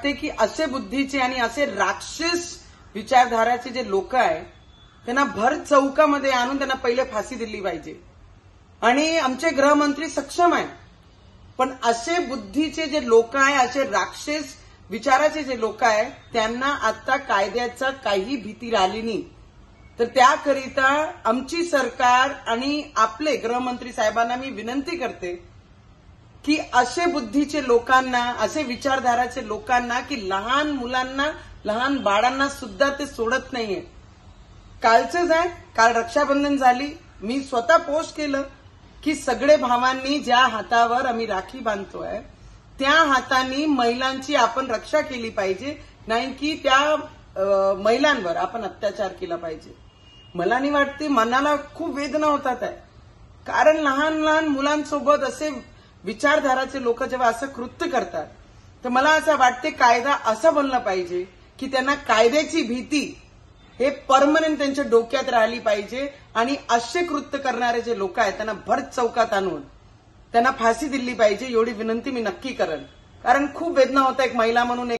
वाटते की असे बुद्धीचे आणि असे राक्षस विचारधाराचे जे लोक आहे त्यांना भर चौकामध्ये आणून त्यांना पहिले फाशी दिली पाहिजे। आणि आमचे गृहमंत्री सक्षम आहे, पण असे बुद्धीचे जे लोक आहे, असे राक्षस विचाराचे जे लोक आहे त्यांना आता कायद्याचा काही भीती राहिली नाही। तर त्याकरिता आमची सरकार आणि आपले गृहमंत्री साहेबांना मी विनंती करते की असे बुद्धीचे लोकांना, असे विचारधाराचे लोकांना की लहान मुलांना, लहान बाळांना सुद्धा ते सोडत नाहीये। कालचंच आहे, काल रक्षाबंधन झाली, मी स्वतः पोस्ट केलं की सगळे भावांनी ज्या हातावर आम्ही राखी बांधतोय त्या हातांनी महिलांची आपण रक्षा केली पाहिजे, नाही की त्या महिलांवर आपण अत्याचार केला पाहिजे। मला नाही वाटते, मनाला खूप वेदना होतात आहे, कारण लहान लहान मुलांसोबत असे विचारधाराचे लोक जेव्हा असं कृत्य करतात तर मला असं वाटते कायदा असा बनला पाहिजे की त्यांना कायद्याची भीती हे परमनंट त्यांच्या डोक्यात राहिली पाहिजे आणि असे कृत्य करणारे जे लोक आहेत त्यांना भर चौकात आणून त्यांना फाशी दिली पाहिजे, एवढी विनंती मी नक्की करेन। कारण खूप वेदना होता एक महिला म्हणून।